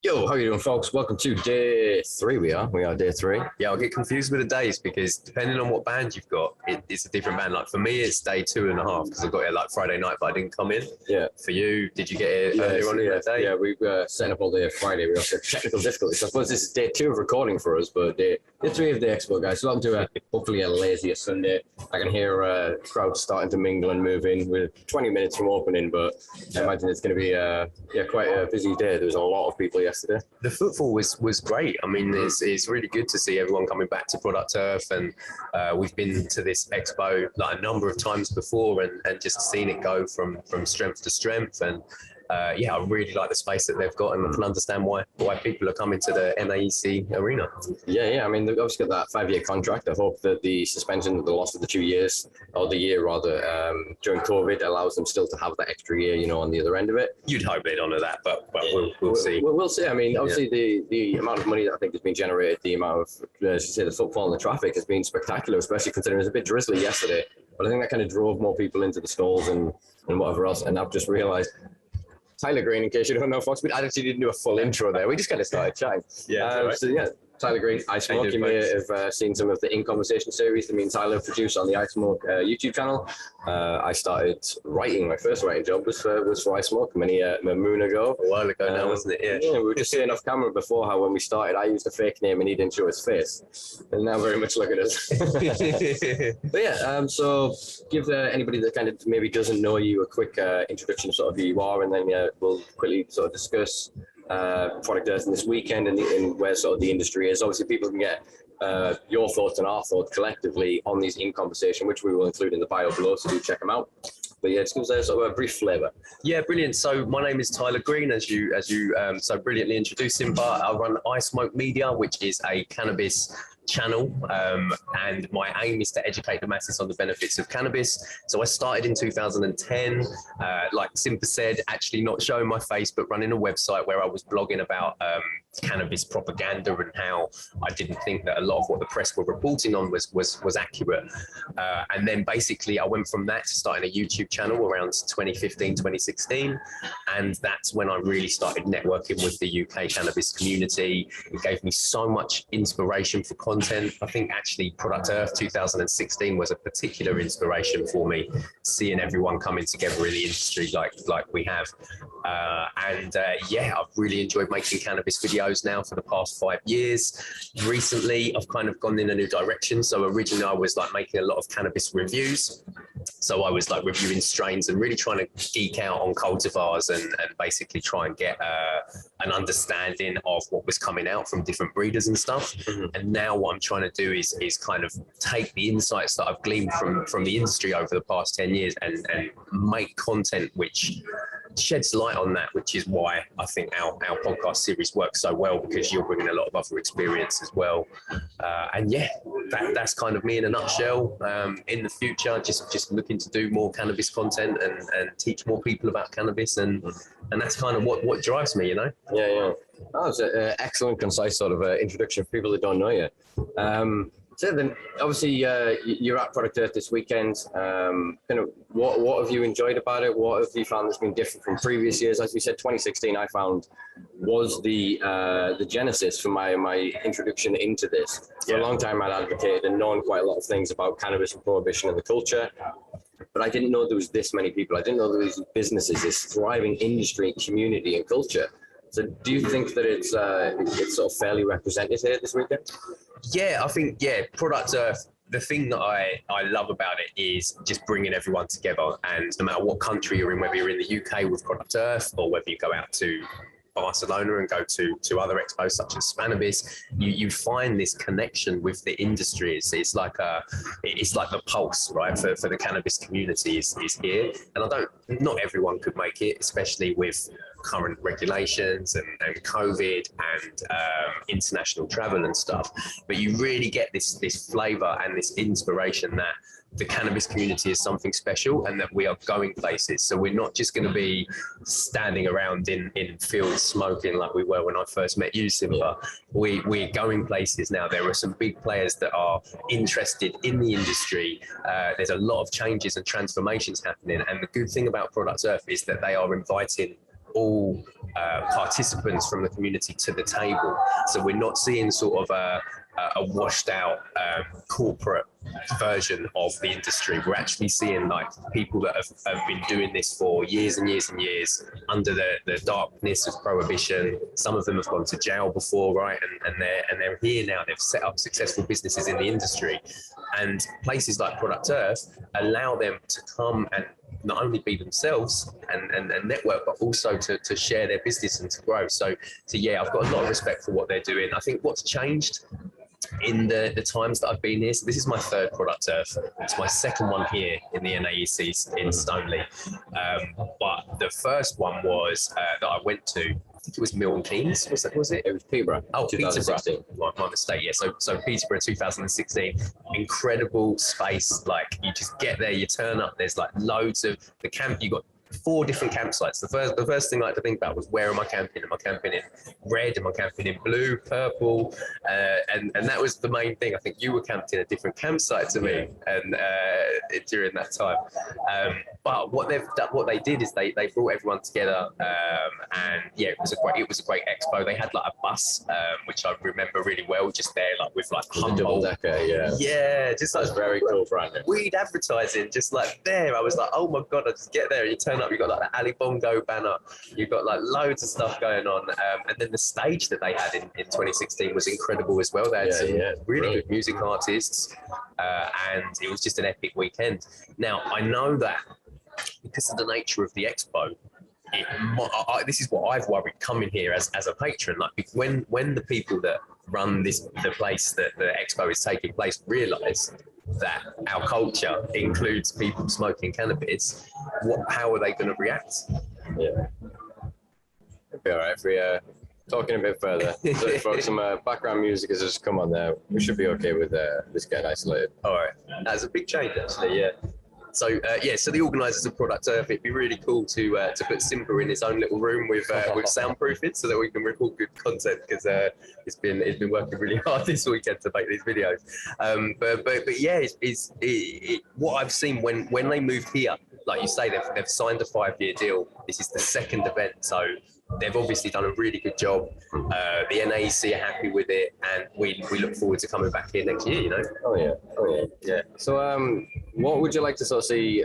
Yo, how you doing, folks? Welcome to day 3. We are day 3. Yeah, I'll get confused with the days because depending on what band you've got, it's a different band. Like for me, it's day 2.5 because I got it like Friday night, but I didn't come in. Yeah. For you, did you get it earlier on in that day? Yeah, we were setting up all day Friday. We also had technical difficulties. I suppose this is day 2 of recording for us, but day 3 of the expo, guys. So welcome to hopefully a lazier Sunday. I can hear crowds starting to mingle and move in. We're 20 minutes from opening, but I imagine it's going to be quite a busy day. There was a lot of people yesterday. The footfall was great. I mean, it's really good to see everyone coming back to Product Earth, and we've been to this expo like a number of times before, and just seen it go from strength to strength. And I really like the space that they've got, and I can understand why people are coming to the NAEC arena. Yeah. I mean, they've obviously got that 5-year contract. I hope that the suspension, the loss of the 2 years, or the year rather, during COVID allows them still to have that extra year, on the other end of it. You'd hope they'd honour that, but we'll see. We'll see. I mean, obviously the amount of money that I think has been generated, the amount of, as you say, the footfall and the traffic has been spectacular, especially considering it was a bit drizzly yesterday. But I think that kind of drove more people into the stalls and whatever else. And I've just realised, Tyler Green, in case you don't know, folks, I actually didn't do a full intro there. We just kind of started chatting. Tyler Green, Ismoke. You may have seen some of the In Conversation series that me and Tyler produced on the Ismoke YouTube channel. I started writing. My first writing job was for Ismoke a moon ago. A while ago now, wasn't it? Yeah, we were just saying off camera before how when we started, I used a fake name and he didn't show his face. And now very much look at us. But yeah, so give anybody that kind of maybe doesn't know you a quick introduction of sort of who you are, and then we'll quickly sort of discuss Product Earth in this weekend and where sort of the industry is. Obviously, people can get your thoughts and our thoughts collectively on these In Conversation, which we will include in the bio below, so do check them out. But yeah, just give us sort of a brief flavour. Yeah, brilliant. So my name is Tyler Green, as you so brilliantly introduced, Simpa. I run Ismoke Media, which is a cannabis channel, and my aim is to educate the masses on the benefits of cannabis. So I started in 2010, like Simpa said, actually not showing my face, but running a website where I was blogging about cannabis propaganda and how I didn't think that a lot of what the press were reporting on was accurate. And then basically I went from that to starting a YouTube channel around 2015, 2016. And that's when I really started networking with the UK cannabis community. It gave me so much inspiration for content. I think actually Product Earth 2016 was a particular inspiration for me, seeing everyone coming together in the industry like we have. I've really enjoyed making cannabis videos now for the past 5 years. Recently, I've kind of gone in a new direction. So originally I was like making a lot of cannabis reviews. So I was like reviewing strains and really trying to geek out on cultivars and basically try and get an understanding of what was coming out from different breeders and stuff. Mm-hmm. And now what I'm trying to do is kind of take the insights that I've gleaned from the industry over the past 10 years and make content which sheds light on that, which is why I think our podcast series works so well, because you're bringing a lot of other experience as well. That's kind of me in a nutshell. In the future, just looking to do more cannabis content and teach more people about cannabis, and that's kind of what drives me, Yeah. That was an excellent, concise sort of introduction for people that don't know you. So then, obviously, you're at Product Earth this weekend. What have you enjoyed about it? What have you found that's been different from previous years? As we said, 2016, I found was the genesis for my introduction into this. For a long time, I'd advocated and known quite a lot of things about cannabis and prohibition and the culture. But I didn't know there was this many people. I didn't know there was businesses, this thriving industry, community, and culture. So do you think that it's sort of fairly represented here this weekend? Yeah, I think, Product Earth, the thing that I love about it is just bringing everyone together. And no matter what country you're in, whether you're in the UK with Product Earth or whether you go out to Barcelona and go to other expos such as Cannabis, you find this connection with the industry. It's like the pulse, right, for the cannabis community is here. And not everyone could make it, especially with current regulations and COVID and international travel and stuff. But you really get this flavor and this inspiration that the cannabis community is something special and that we are going places. So we're not just going to be standing around in fields smoking like we were when I first met you, Simpa. We're going places now. There are some big players that are interested in the industry. There's a lot of changes and transformations happening. And the good thing about Product Earth is that they are inviting all participants from the community to the table. So we're not seeing sort of a washed out corporate version of the industry. We're actually seeing like people that have been doing this for years and years and years under the darkness of prohibition. Some of them have gone to jail before, right? And they're here now. They've set up successful businesses in the industry, and places like Product Earth allow them to come and not only be themselves and network, but also to share their business and to grow. So yeah, I've got a lot of respect for what they're doing. I think what's changed in the times that I've been here, so this is my third Product Earth. It's my second one here in the NAEC in Stoneleigh. But the first one was that I went to, I think it was Milton Keynes, was it? It was Peterborough. Oh, 2016. Peterborough. My mistake, yeah. So Peterborough 2016, incredible space. Like you just get there, you turn up, there's like loads of the camp, you got 4 different campsites. The first thing I had to think about was, where am I camping? Am I camping in red? Am I camping in blue, purple? And that was the main thing. I think you were camped in a different campsite to me, and during that time. But what they did is they brought everyone together, and yeah, it was a great expo. They had like a bus, which I remember really well, just there like with like double decker, yeah, just like very cool branding. Weed advertising, just like there. I was like, oh my god, I just get there and you turn up, you got like the Ali Bongo banner, you've got like loads of stuff going on, and then the stage that they had in 2016 was incredible as well. They had some really good music artists, and it was just an epic weekend. Now I know that because of the nature of the expo, this is what I've worried coming here as a patron. Like when the people that run the place that the expo is taking place realise that our culture includes people smoking cannabis, how are they going to react? Yeah, it'd be all right if we talking a bit further. So for some background music has just come on there. We should be okay with this getting isolated. All right, that's a big change actually. Yeah. So so the organisers of Product Earth, it'd be really cool to put Simpa in his own little room with soundproofing so that we can record good content, because it's been working really hard this weekend to make these videos. But yeah, what I've seen when they moved here, like you say, they've signed a 5-year deal. This is the second event, so they've obviously done a really good job. The NAEC are happy with it, and we look forward to coming back here next year, you know? Oh yeah. So what would you like to sort of see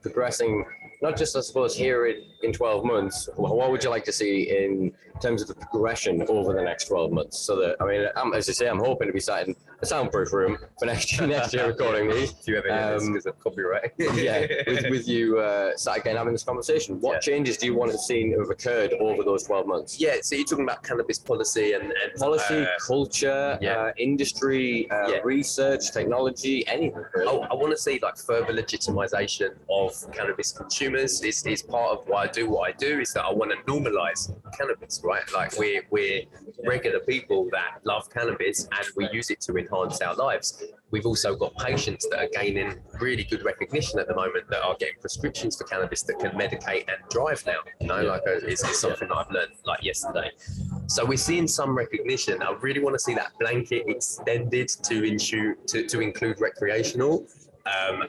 progressing, not just I suppose here in 12 months, what would you like to see in terms of the progression over the next 12 months? So that, I mean, as you say, I'm hoping to be sat in a soundproof room for next year recording these. If you ever hear this because of copyright. Yeah, with you sat again having this conversation. What changes do you want to see have occurred over those 12 months? Yeah, so you're talking about cannabis policy and policy, culture, industry, research, technology, anything. Really. Oh, I want to see like further legitimization of cannabis consumers. Is part of why I do what I do, is that I want to normalize cannabis, right? Like we're regular people that love cannabis and we use it to enhance our lives. We've also got patients that are gaining really good recognition at the moment that are getting prescriptions for cannabis that can medicate and drive now. You know, it's something that I've learned like yesterday. So we're seeing some recognition. I really want to see that blanket extended to include recreational.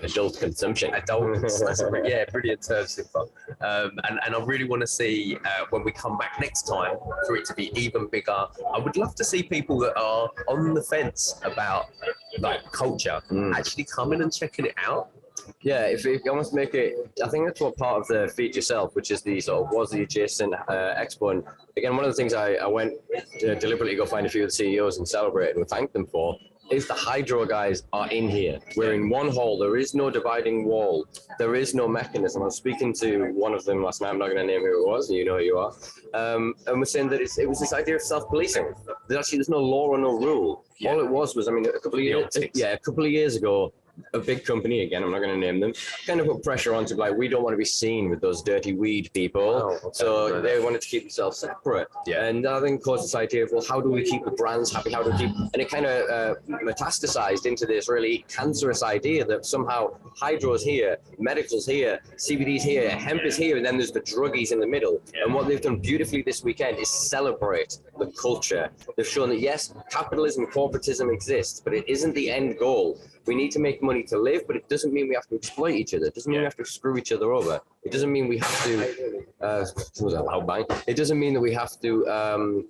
Adult consumption. Adults, that's a brilliant term, Simpa. And I really want to see when we come back next time for it to be even bigger. I would love to see people that are on the fence about like culture actually coming and checking it out. Yeah, if you almost make it, I think that's what part of the feed yourself, which is the sort of was the adjacent expo. And again, one of the things I went to deliberately go find a few of the CEOs and celebrate and thank them for is the hydro guys are in here. We're in one hall. There is no dividing wall. There is no mechanism. I was speaking to one of them last night. I'm not going to name who it was. You know who you are. And we're saying that it was this idea of self-policing. There's no law or no rule. Yeah. All it was, I mean, a couple of years ago, a big company, again, I'm not going to name them, kind of put pressure on to like, we don't want to be seen with those dirty weed people. So they wanted to keep themselves separate. Yeah. And I think caused this idea of, well, how do we keep the brands happy? How do we keep, and it kind of metastasized into this really cancerous idea that somehow hydro's here, medical's here, CBD's here, hemp is here, and then there's the druggies in the middle. Yeah. And what they've done beautifully this weekend is celebrate the culture. They've shown that yes, capitalism, corporatism exists, but it isn't the end goal. we need to make money to live, but it doesn't mean we have to exploit each other. It doesn't mean we have to screw each other over. It doesn't mean we have to, it doesn't mean that we have to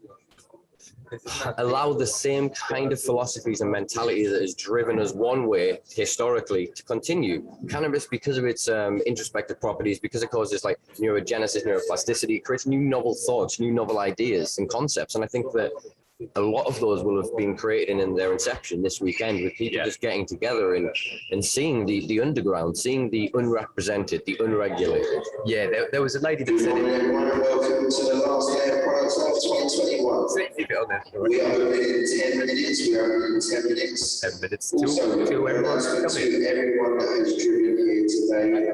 allow the same kind of philosophies and mentality that has driven us one way historically to continue. Cannabis, because of its introspective properties, because it causes like neurogenesis, neuroplasticity, creates new novel thoughts, new novel ideas and concepts. And I think that a lot of those will have been created in their inception this weekend, with people just getting together and seeing the underground, seeing the unrepresented, the unregulated. Yeah, there was a lady that said it. Welcome to the last day of Products of 2021. Keep it on there. We are open in 10 minutes. We are open in 10 minutes. 10 minutes Also, till everyone's to coming. everyone that has driven here today.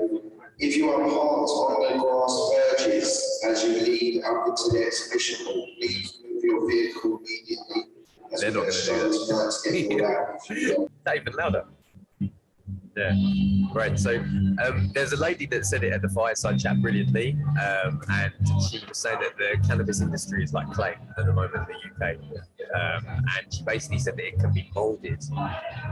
If you are part on the grass verges as you lead up into the exhibition hall, please move your vehicle immediately. They're not going to do that. Not even louder. Yeah, right. So there's a lady that said it at the fireside chat brilliantly, and she was saying that the cannabis industry is like clay at the moment in the UK, and she basically said that it can be molded,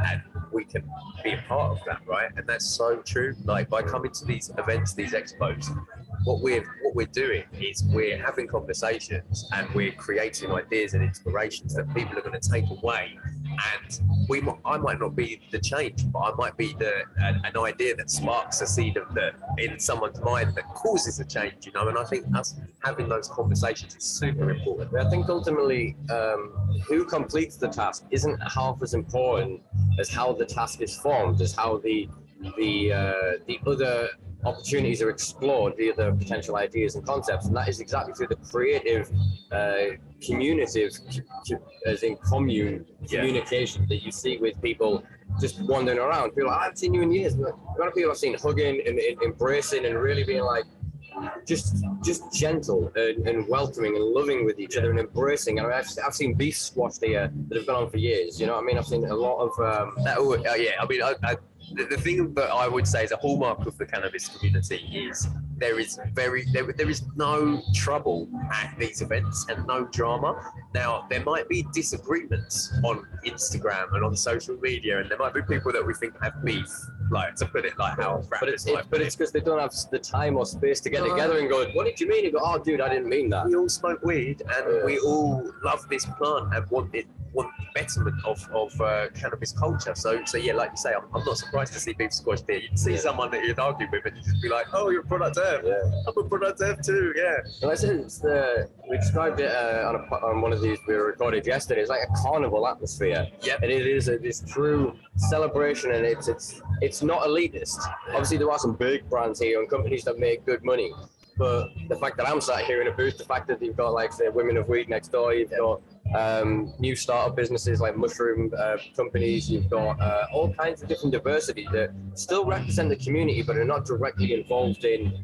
and we can be a part of that, right? And that's so true. Like by coming to these events, these expos, what we're doing is we're having conversations and we're creating ideas and inspirations that people are going to take away. And I might not be the change, but I might be an idea that sparks a seed of in someone's mind that causes a change, And I think us having those conversations is super important. I think ultimately, who completes the task isn't half as important as how the task is formed, as how the other opportunities are explored, the other potential ideas and concepts, and that is exactly through the creative, communicative, as in communication that you see with people just wandering around. People like, I haven't seen you in years. A lot of people I've seen hugging and embracing and really being like just gentle and welcoming and loving with each other and embracing. I mean, I've seen beef squashed here that have gone on for years. You know what I mean? I've seen a lot of The thing that I would say is a hallmark of the cannabis community is there is no trouble at these events and no drama. Now, there might be disagreements on Instagram and on social media, and there might be people that we think have beef, like to put it like how but it's because they don't have the time or space to get together and go, what did you mean? You go, oh dude, I didn't mean that. We all smoke weed and we all love this plant and want betterment of cannabis culture. So yeah, like you say, I'm not surprised to see beef squashed here. You'd see someone that you'd argue with and you'd just be like, oh, you're a product F. Yeah. I'm a product F too, yeah. Well, I said we described it on one of these we recorded yesterday. It's like a carnival atmosphere. Yeah. And it is this true celebration, and it's not elitist. Obviously, there are some big brands here and companies that make good money. But the fact that I'm sat here in a booth, the fact that you've got like say Women of Weed next door, you've got new startup businesses like mushroom companies, you've got all kinds of different diversity that still represent the community but are not directly involved in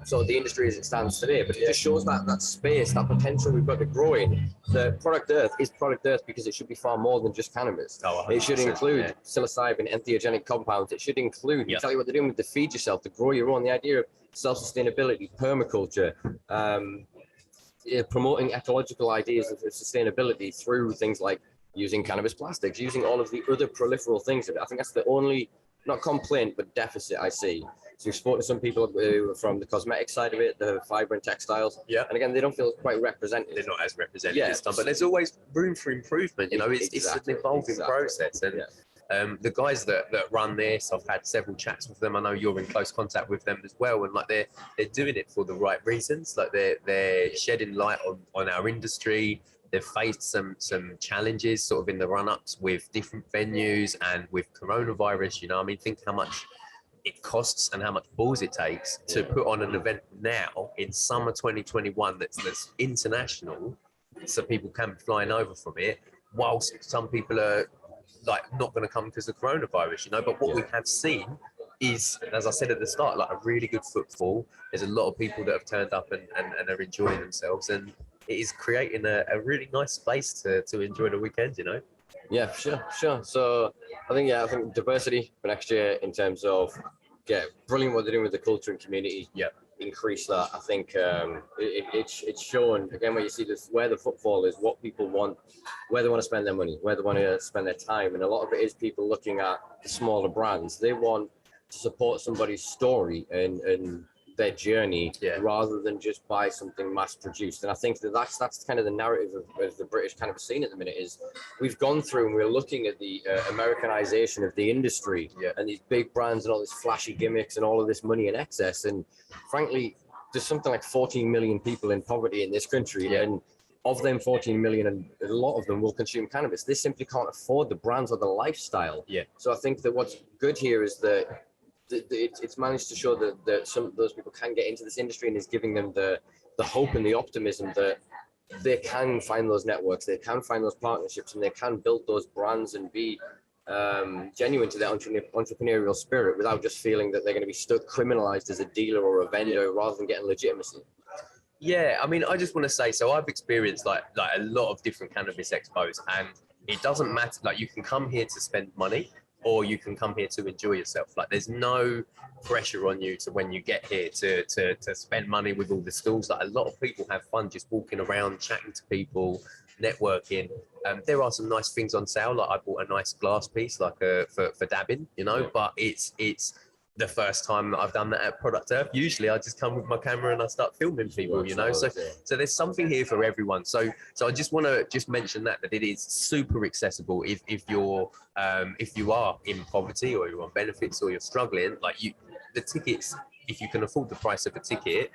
sort of the industry as it stands today. But it just shows that space, that potential we've got to grow in. The Product Earth is Product Earth because it should be far more than just cannabis. It should include psilocybin, entheogenic compounds. It should include, tell you what they're doing with the feed yourself, to grow your own, the idea of self-sustainability, permaculture, promoting ecological ideas of sustainability through things like using cannabis plastics, using all of the other proliferal things of it. I think that's the only, not complaint, but deficit I see. So we've spoken to some people from the cosmetic side of it, the fiber and textiles. Yeah. And again, they don't feel quite represented. They're not as represented this time, but there's always room for improvement. It's an evolving process. And the guys that run this, I've had several chats with them. I know you're in close contact with them as well, and like they're doing it for the right reasons. Like they're shedding light on our industry. They've faced some challenges sort of in the run-ups with different venues and with coronavirus. I mean, think how much it costs and how much balls it takes to put on an event now in summer 2021 that's international, so people can be flying over from it, whilst some people are like not going to come because of coronavirus, but what we have seen is, as I said at the start, like a really good footfall. There's a lot of people that have turned up and are enjoying themselves, and it is creating a really nice space to enjoy the weekend, Yeah, sure. So I think diversity for next year in terms of brilliant what they're doing with the culture and community. Yeah. increase that. I think it's shown again when you see this where the footfall is, what people want, where they want to spend their money, where they want to spend their time, and a lot of it is people looking at the smaller brands. They want to support somebody's story and their journey rather than just buy something mass produced. And I think that's kind of the narrative of the British cannabis scene at the minute. Is we've gone through and we're looking at the Americanization of the industry and these big brands and all these flashy gimmicks and all of this money in excess. And frankly, there's something like 14 million people in poverty in this country, and of them 14 million, and a lot of them will consume cannabis. They simply can't afford the brands or the lifestyle. So I think that what's good here is that it's managed to show that some of those people can get into this industry, and is giving them the hope and the optimism that they can find those networks, they can find those partnerships, and they can build those brands and be genuine to their entrepreneurial spirit without just feeling that they're going to be stuck criminalized as a dealer or a vendor rather than getting legitimacy. Yeah, I mean, I just want to say, so I've experienced like a lot of different cannabis expos, and it doesn't matter. Like, you can come here to spend money, or you can come here to enjoy yourself. Like, there's no pressure on you to, when you get here, to spend money with all the stalls. Like, a lot of people have fun just walking around, chatting to people, networking. There are some nice things on sale. Like, I bought a nice glass piece, like for dabbing, you know. But it's the first time that I've done that at Product Earth. Usually I just come with my camera and I start filming people, you know. So there's something here for everyone. So I just want to mention that it is super accessible if you are in poverty, or you're on benefits, or you're struggling. Like, the tickets, if you can afford the price of a ticket,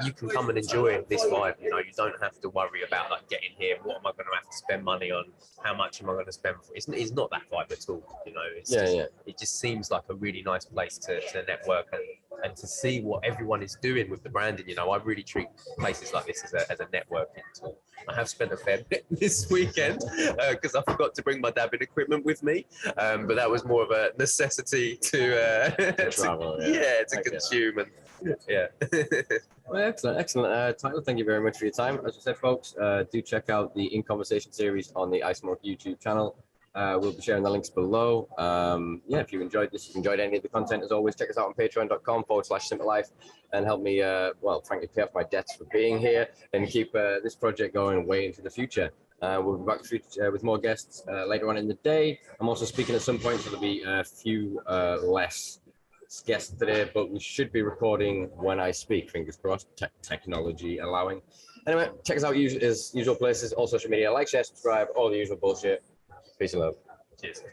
you can come and enjoy this vibe. You know, you don't have to worry about like getting here. What am I going to have to spend money on? How much am I going to spend for? It's not that vibe at all. You know, it just seems like a really nice place to network and to see what everyone is doing with the branding. You know, I really treat places like this as a networking tool. I have spent a fair bit this weekend because I forgot to bring my dabbing equipment with me, but that was more of a necessity to travel, to consume and. Well, excellent. Tyler, thank you very much for your time. As I said, folks, do check out the In Conversation series on the Ismoke YouTube channel. We'll be sharing the links below. If you enjoyed this, if you enjoyed any of the content, as always, check us out on patreon.com/Simpa Life and help me, frankly, pay off my debts for being here and keep this project going way into the future. We'll be back with more guests later on in the day. I'm also speaking at some point, so there'll be a few less guests today, but we should be recording when I speak, fingers crossed, technology allowing. Anyway, check us out as usual places, all social media, like, share, subscribe, all the usual bullshit. Peace and love. Cheers.